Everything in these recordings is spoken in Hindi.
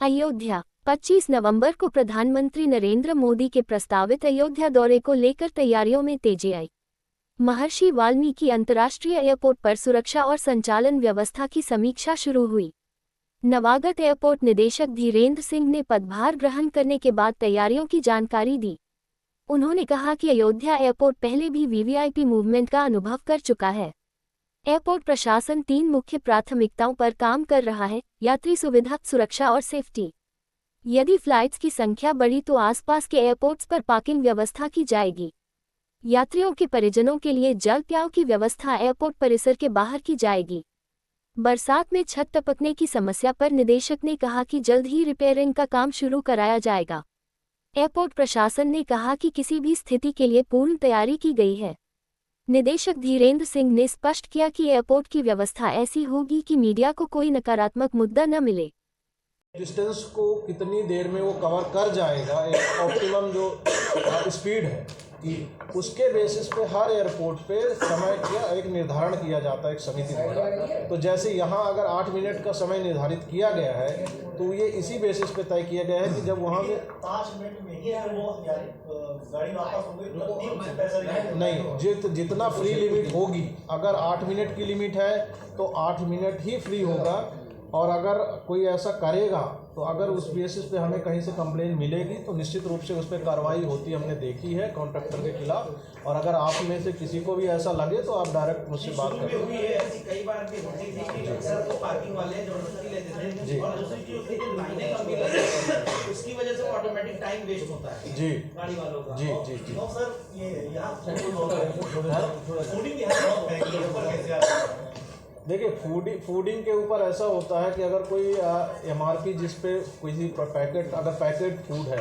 अयोध्या 25 नवंबर को प्रधानमंत्री नरेंद्र मोदी के प्रस्तावित अयोध्या दौरे को लेकर तैयारियों में तेजी आई। महर्षि वाल्मीकि अंतर्राष्ट्रीय एयरपोर्ट पर सुरक्षा और संचालन व्यवस्था की समीक्षा शुरू हुई। नवागत एयरपोर्ट निदेशक धीरेन्द्र सिंह ने पदभार ग्रहण करने के बाद तैयारियों की जानकारी दी। उन्होंने कहा कि अयोध्या एयरपोर्ट पहले भी वीवीआईपी मूवमेंट का अनुभव कर चुका है। एयरपोर्ट प्रशासन 3 मुख्य प्राथमिकताओं पर काम कर रहा है: यात्री सुविधा, सुरक्षा और सेफ्टी। यदि फ्लाइट्स की संख्या बढ़ी तो आसपास के एयरपोर्ट्स पर पार्किंग व्यवस्था की जाएगी। यात्रियों के परिजनों के लिए जल प्याव की व्यवस्था एयरपोर्ट परिसर के बाहर की जाएगी। बरसात में छत टपकने की समस्या पर निदेशक ने कहा कि जल्द ही रिपेयरिंग का काम शुरू कराया जाएगा। एयरपोर्ट प्रशासन ने कहा कि किसी भी स्थिति के लिए पूर्ण तैयारी की गई है। निदेशक धीरेन्द्र सिंह ने स्पष्ट किया कि एयरपोर्ट की व्यवस्था ऐसी होगी कि मीडिया को कोई नकारात्मक मुद्दा न मिले। डिस्टेंस को कितनी देर में वो कवर कर जाएगा, एक ऑप्टिमम जो स्पीड है कि उसके बेसिस पे हर एयरपोर्ट पे समय का एक निर्धारण किया जाता है एक समिति द्वारा। तो जैसे यहाँ अगर 8 मिनट का समय निर्धारित किया गया है तो ये इसी बेसिस पे तय किया गया है कि जब वहाँ में 5 मिनट में ही वो गाड़ी वापस हो गई तो नहीं, जितना फ्री लिमिट होगी, अगर 8 मिनट की लिमिट है तो 8 मिनट ही फ्री होगा। और अगर कोई ऐसा करेगा तो अगर उस बेसिस पे हमें कहीं से कंप्लेन मिलेगी तो निश्चित रूप से उस पर कार्रवाई होती हमने देखी है कॉन्ट्रैक्टर के खिलाफ। और अगर आप में से किसी को भी ऐसा लगे तो आप डायरेक्ट मुझसे बात करें। कई बार पार्किंग वाले जबरदस्ती लेते थे जी, और दूसरी चीज लाइनें लंबी लगती, उसकी वजह से ऑटोमेटिक टाइम वेस्ट होता है जी गाड़ी वालों का। जी जी जी सर, ये यहाँ देखिए, फूडिंग के ऊपर ऐसा होता है कि अगर कोई एमआरपी जिस पे किसी पैकेट, अगर पैकेट फूड है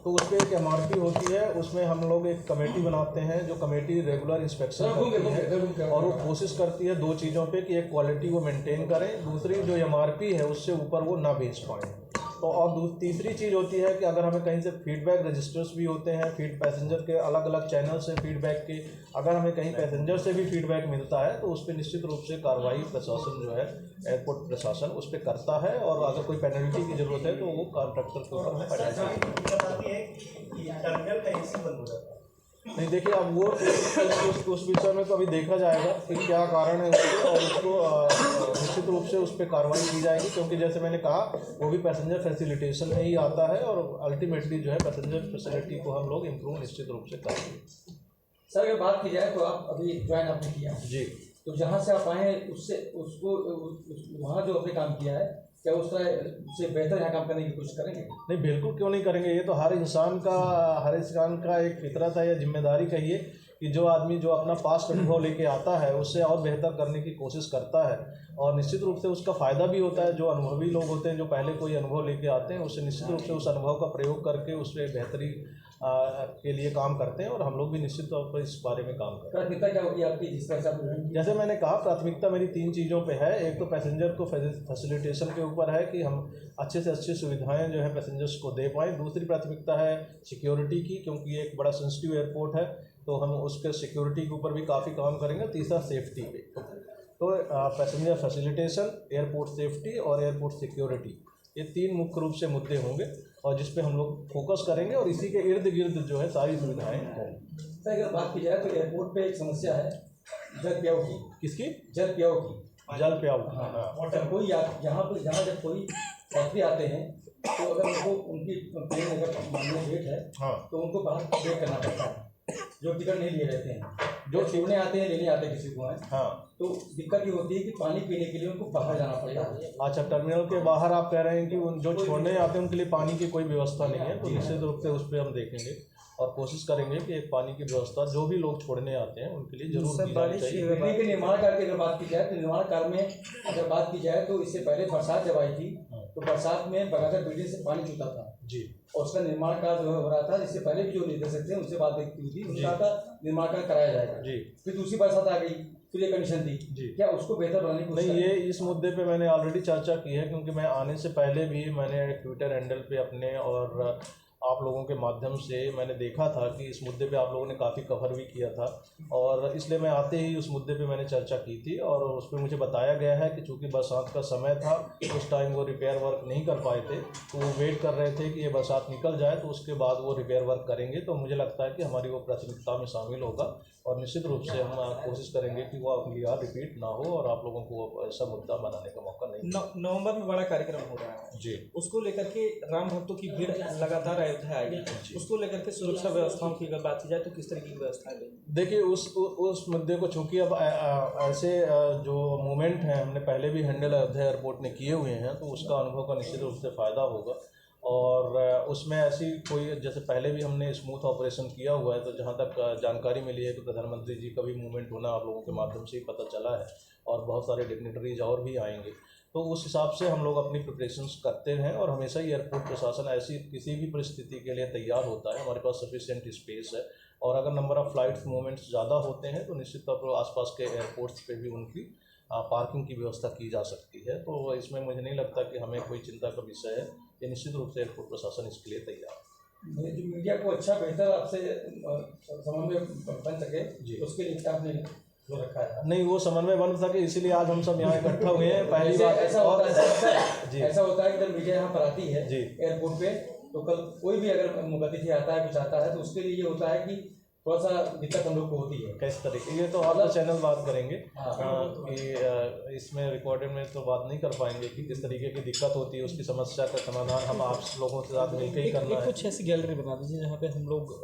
तो उस पर एक एमआरपी होती है। उसमें हम लोग एक कमेटी बनाते हैं, जो कमेटी रेगुलर इंस्पेक्शन करती है और वो कोशिश करती है 2 चीज़ों पे कि एक क्वालिटी वो मेंटेन करें, दूसरी जो एमआरपी है उससे ऊपर वो ना बेच पाएँ। तो और तीसरी चीज़ होती है कि अगर हमें कहीं से फीडबैक रजिस्टर्स भी होते हैं, पैसेंजर के अलग अलग चैनल से फीडबैक के, अगर हमें कहीं पैसेंजर से भी फीडबैक मिलता है तो उस पर निश्चित रूप से कार्रवाई प्रशासन जो है, एयरपोर्ट प्रशासन उस पर करता है। और अगर कोई पेनल्टी की ज़रूरत है तो वो कॉन्ट्रैक्टर के ऊपर नहीं। देखिए, अब वो उस विषय में तो अभी देखा जाएगा कि क्या कारण है उसको, और उसको निश्चित रूप से उस पर कार्रवाई की जाएगी। क्योंकि जैसे मैंने कहा, वो भी पैसेंजर फैसिलिटेशन में ही आता है और अल्टीमेटली जो है पैसेंजर फैसिलिटी को हम लोग इम्प्रूव निश्चित रूप से करेंगे। सर, अगर बात की जाए तो आप अभी ज्वाइन आपने किया जी, तो जहाँ से आप आए उससे उसको वहाँ जो आपने काम किया है, क्या उस तरह से बेहतर यहाँ काम करने की कोशिश करेंगे? नहीं, बिल्कुल क्यों नहीं करेंगे। ये तो हर इंसान का एक फितरत है या जिम्मेदारी कहिए कि जो आदमी जो अपना पास्ट अनुभव लेके आता है उससे और बेहतर करने की कोशिश करता है, और निश्चित रूप से उसका फ़ायदा भी होता है। जो अनुभवी लोग होते हैं, जो पहले कोई अनुभव लेके आते हैं, उससे निश्चित रूप से उस अनुभव का प्रयोग करके उस पर बेहतरी के लिए काम करते हैं। और हम लोग भी निश्चित तौर पर इस बारे में काम करते हैं। प्राथमिकता क्या होगी आपकी जिस तरह से आप? जैसे मैंने कहा, प्राथमिकता मेरी 3 चीज़ों पे है। एक तो पैसेंजर को फैसिलिटेशन के ऊपर है कि हम अच्छे से अच्छी सुविधाएं जो है पैसेंजर्स को दे पाएँ। दूसरी प्राथमिकता है सिक्योरिटी की, क्योंकि ये एक बड़ा सेंसिटिव एयरपोर्ट है तो हम उसके सिक्योरिटी के ऊपर भी काफ़ी काम करेंगे। तीसरा सेफ्टी पे, तो पैसेंजर फैसिलिटेशन, एयरपोर्ट सेफ्टी और एयरपोर्ट सिक्योरिटी, ये 3 मुख्य रूप से मुद्दे होंगे और जिस पे हम लोग फोकस करेंगे और इसी के इर्द गिर्द जो है सारी सुविधाएं होंगी। सर, अगर बात की जाए तो एयरपोर्ट पे एक समस्या है जल प्याव की। किसकी? जल प्याव की। जल प्याव। हाँ, जब कोई यहाँ जब कोई यात्री आते हैं तो अगर उनको उनकी प्लेन अगर मानने वेट है तो उनको बाहर वेट करना पड़ता है, जो टिकट नहीं लिए रहते हैं, जो छोड़ने आते हैं, लेने आते हैं किसी को है। हाँ, तो दिक्कत ये होती है कि पानी पीने के लिए उनको बाहर जाना पड़ता है। अच्छा, टर्मिनल के बाहर आप कह रहे हैं कि उन जो छोड़ने आते हैं उनके लिए पानी की कोई व्यवस्था नहीं है, तो निश्चित रूप से उस पर हम देखेंगे और कोशिश करेंगे कि एक पानी की व्यवस्था जो भी लोग छोड़ने आते हैं उनके लिए जरूर की जानी चाहिए। बिजली के निर्माण कार्य की अगर बात की जाए तो निर्माण कार्य में अगर बात की जाए तो इससे पहले बरसात जब आई थी तो बरसात में बगाकर बिल्डिंग से पानी छूटा था जी, और उसका निर्माण कार्य हो रहा था। इससे पहले भी जो निर्देशक थे उनसे बात हुई थी, उनका था निर्माण कार्य कराया जाएगा जी। फिर दूसरी बरसात आ गई, फिर ये कंडीशन थी जी, क्या उसको बेहतर बनाने की? नहीं, ये इस मुद्दे पे मैंने ऑलरेडी चर्चा की है, क्योंकि मैं आने से पहले भी मैंने ट्विटर हैंडल पे अपने और आप लोगों के माध्यम से मैंने देखा था कि इस मुद्दे पे आप लोगों ने काफ़ी कवर भी किया था, और इसलिए मैं आते ही उस मुद्दे पे मैंने चर्चा की थी, और उस पर मुझे बताया गया है कि चूँकि बरसात का समय था, उस टाइम वो रिपेयर वर्क नहीं कर पाए थे, तो वो वेट कर रहे थे कि ये बरसात निकल जाए तो उसके बाद वो रिपेयर वर्क करेंगे। तो मुझे लगता है कि हमारी वो प्राथमिकता में शामिल होगा, और निश्चित रूप से हम कोशिश करेंगे कि वो अगली बार रिपीट ना हो और आप लोगों को ऐसा मुद्दा बनाने का मौका नहीं मिले। नवंबर में बड़ा कार्यक्रम हो रहा है जी, उसको लेकर के राम भक्तों की भीड़ लगातार अयोध्या आएगी, उसको लेकर के सुरक्षा व्यवस्थाओं की अगर बात की जाए तो किस तरह की व्यवस्था है? देखिए उस मुद्दे को चूँकि अब ऐसे जो मूवमेंट हैं हमने पहले भी हैंडल अयोध्या एयरपोर्ट ने किए हुए हैं, तो उसका अनुभव का निश्चित रूप से फ़ायदा होगा। और उसमें ऐसी कोई, जैसे पहले भी हमने स्मूथ ऑपरेशन किया हुआ है, तो जहाँ तक जानकारी मिली है कि प्रधानमंत्री जी का भी मूवमेंट होना आप लोगों के माध्यम से ही पता चला है, और बहुत सारे डिग्निटरीज और भी आएंगे, तो उस हिसाब से हम लोग अपनी प्रिपरेशंस करते हैं, और हमेशा ही एयरपोर्ट प्रशासन ऐसी किसी भी परिस्थिति के लिए तैयार होता है। हमारे पास सफिशिएंट स्पेस है, और अगर नंबर ऑफ़ फ्लाइट्स मूवमेंट्स ज़्यादा होते हैं तो निश्चित तौर पर आसपास के एयरपोर्ट्स पे भी उनकी पार्किंग की व्यवस्था की जा सकती है। तो इसमें मुझे नहीं लगता कि हमें कोई चिंता का विषय है, ये निश्चित रूप से एयरपोर्ट प्रशासन इसके लिए तैयार है। जो मीडिया को अच्छा बेहतर आपसे समन्वय बन सके जी, उसके लिए आपने जो रखा है। नहीं, वो समन्वय बन सके, इसीलिए आज हम सब यहाँ इकट्ठा हुए हैं। पहली बार ऐसा होता है जी, ऐसा होता है कि जब मीडिया यहाँ पर आती है जी, एयरपोर्ट पे, तो कल कोई भी अगर अतिथि आता है, कुछ आता है, तो उसके लिए ये होता है कि थोड़ा सा दिक्कत हम लोग को होती है। किस तरीके, ये तो और चैनल बात करेंगे हाँ। कि इसमें रिकॉर्डेड में तो बात नहीं कर पाएंगे कि किस तरीके की दिक्कत होती है, उसकी समस्या का समाधान हम आप लोगों के साथ मिलकर ही करना है। कुछ ऐसी गैलरी बना दीजिए जहाँ पे हम लोग